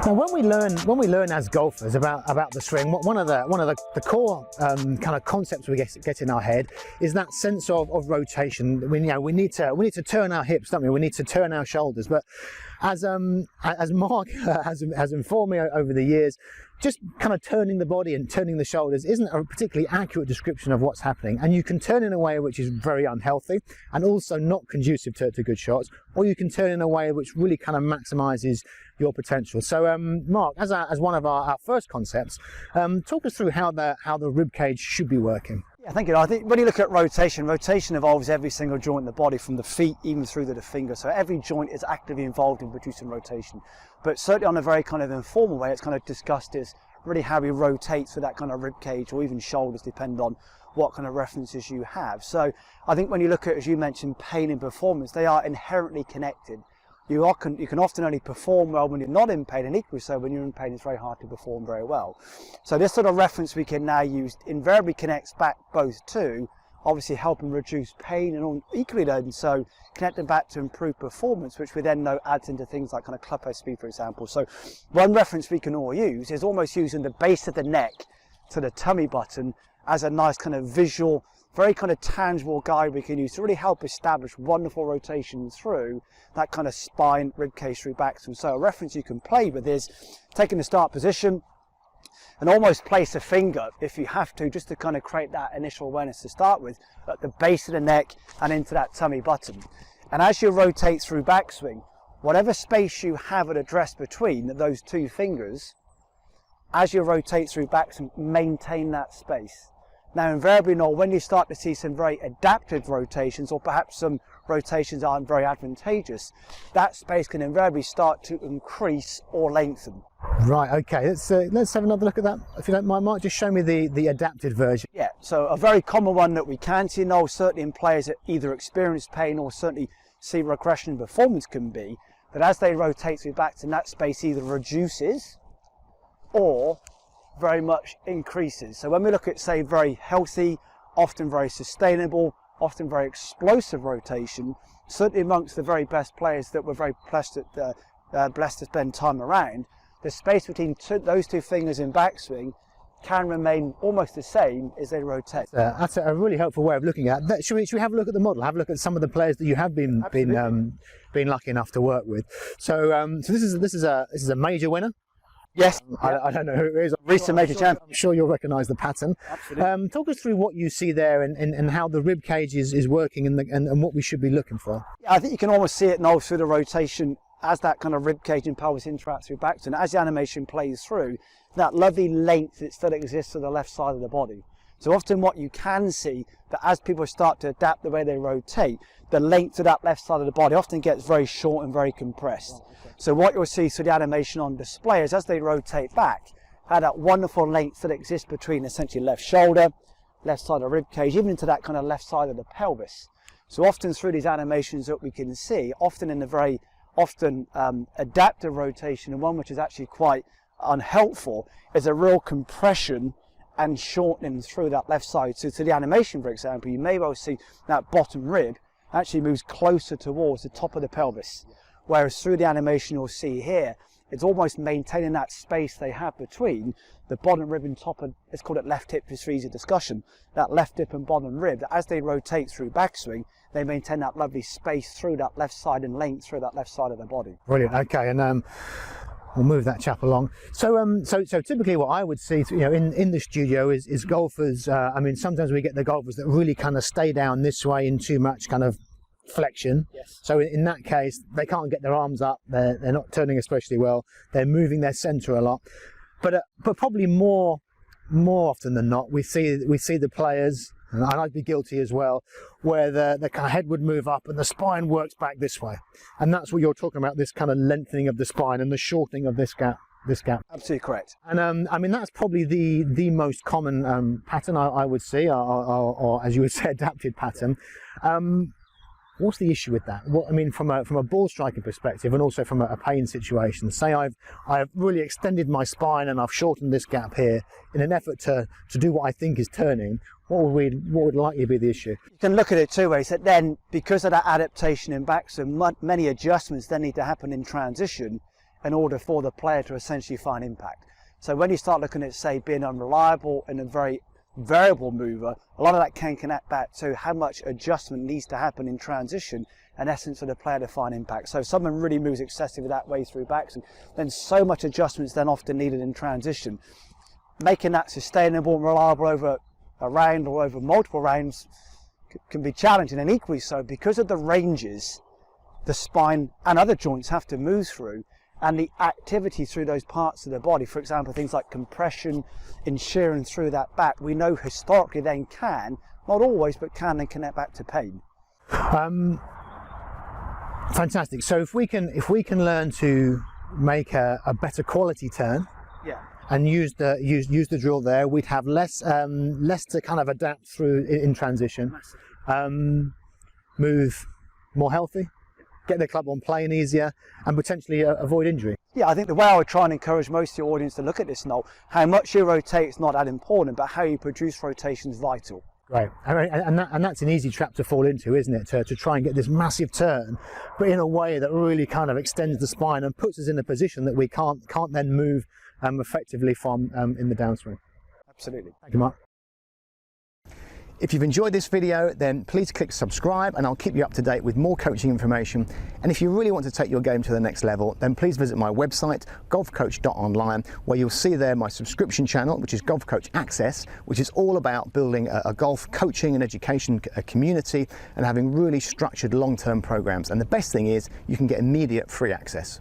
Now, when we learn as golfers about the swing, one of the core kind of concepts we get in our head is that sense of rotation. We need to turn our hips, don't we? We need to turn our shoulders. But as Mark has informed me over the years, just kind of turning the body and turning the shoulders isn't a particularly accurate description of what's happening. And you can turn in a way which is very unhealthy and also not conducive to good shots, or you can turn in a way which really kind of maximizes your potential. So Mark, as one of our first concepts, talk us through how the ribcage should be working. Yeah, thank you. I think when you look at rotation involves every single joint in the body, from the feet even through to the fingers. So every joint is actively involved in producing rotation. But certainly on a very kind of informal way, it's kind of discussed as really how we rotate through that kind of ribcage or even shoulders, depending on what kind of references you have. So I think when you look at, as you mentioned, pain and performance, they are inherently connected. You can often only perform well when you're not in pain, and equally so when you're in pain, it's very hard to perform very well. So this sort of reference we can now use invariably connects back both to obviously helping reduce pain, and equally then so connecting back to improve performance, which we then know adds into things like kind of clubhead speed, for example. So one reference we can all use is almost using the base of the neck to the tummy button as a nice kind of visual, very kind of tangible guide we can use to really help establish wonderful rotation through that kind of spine, ribcage through backswing. So a reference you can play with is taking the start position and almost place a finger, if you have to, just to kind of create that initial awareness to start with, at the base of the neck and into that tummy button. And as you rotate through backswing, whatever space you have at address between those two fingers, as you rotate through backswing, maintain that space. Now, invariably, when you start to see some very adaptive rotations, or perhaps some rotations aren't very advantageous, that space can invariably start to increase or lengthen. Right, okay, let's have another look at that, if you don't mind, Mark. Just show me the adapted version. Yeah, so a very common one that we can see now, certainly in players that either experience pain or certainly see regression in performance, can be that as they rotate through backswing, that space either reduces or very much increases. So when we look at, say, very healthy, often very sustainable, often very explosive rotation, certainly amongst the very best players that we're very blessed to spend time around, the space between those two fingers in backswing can remain almost the same as they rotate. That's a really helpful way of looking at that. Should we have a look at the model? Have a look at some of the players that you have been lucky enough to work with. So so this is a major winner. Yes. I don't know who it is. Recent major champion. I'm sure you'll recognise the pattern. Absolutely. Talk us through what you see there and how the rib cage is working and what we should be looking for. Yeah, I think you can almost see it now through the rotation as that kind of rib cage and pelvis interact through backswing. As the animation plays through, that lovely length that still exists to the left side of the body. So often what you can see, that as people start to adapt the way they rotate, the length of that left side of the body often gets very short and very compressed. So what you'll see through the animation on display is as they rotate back, how that wonderful length that exists between essentially left shoulder, left side of rib cage, even into that kind of left side of the pelvis. So often through these animations that we can see, often in the very adaptive rotation, and one which is actually quite unhelpful, is a real compression and shortening through that left side. So to the animation, for example, you may well see that bottom rib actually moves closer towards the top of the pelvis. Whereas through the animation you'll see here, it's almost maintaining that space they have between the bottom rib and top of, let's call it left hip just for easy discussion, that left hip and bottom rib, that as they rotate through backswing, they maintain that lovely space through that left side and length through that left side of their body. Brilliant, okay, and we'll move that chap along. So so typically what I would see, in the studio is golfers, I mean, sometimes we get the golfers that really kind of stay down this way in too much kind of flexion. Yes. So in that case, they can't get their arms up, they're not turning especially well, they're moving their center a lot. But probably more often than not, we see the players, and I'd be guilty as well, where the kind of head would move up and the spine works back this way. And that's what you're talking about, this kind of lengthening of the spine and the shortening of this gap. Absolutely correct. And I mean, that's probably the most common pattern I would see, or as you would say, adapted pattern. What's the issue with that? I mean, from a ball striking perspective, and also from a pain situation. Say I've really extended my spine and I've shortened this gap here in an effort to do what I think is turning. What would likely be the issue? You can look at it two ways. That then, because of that adaptation in backswing, many adjustments then need to happen in transition in order for the player to essentially find impact. So when you start looking at, say, being unreliable and a very variable mover, a lot of that can connect back to how much adjustment needs to happen in transition, in essence, for the player to find impact. So if someone really moves excessively that way through backswing, then so much adjustment is then often needed in transition. Making that sustainable and reliable over a round or over multiple rounds can be challenging, and equally so because of the ranges the spine and other joints have to move through, and the activity through those parts of the body, for example, things like compression and shearing through that back, we know historically then can, not always, but can then connect back to pain. Fantastic. So if we can learn to make a better quality turn, Yeah. and use the drill there, we'd have less to kind of adapt through in transition, move more healthy, get the club on playing easier, and potentially avoid injury. Yeah, I think the way I would try and encourage most of the audience to look at this, Noel, how much you rotate is not that important, but how you produce rotation is vital. Right, and that's an easy trap to fall into, isn't it? To try and get this massive turn, but in a way that really kind of extends the spine and puts us in a position that we can't then move effectively from in the downswing. Absolutely. Thank you, Mark. If you've enjoyed this video, then please click subscribe and I'll keep you up to date with more coaching information. And if you really want to take your game to the next level, then please visit my website, golfcoach.online, where you'll see there my subscription channel, which is Golf Coach Access, which is all about building a golf coaching and education community and having really structured long-term programs. And the best thing is you can get immediate free access.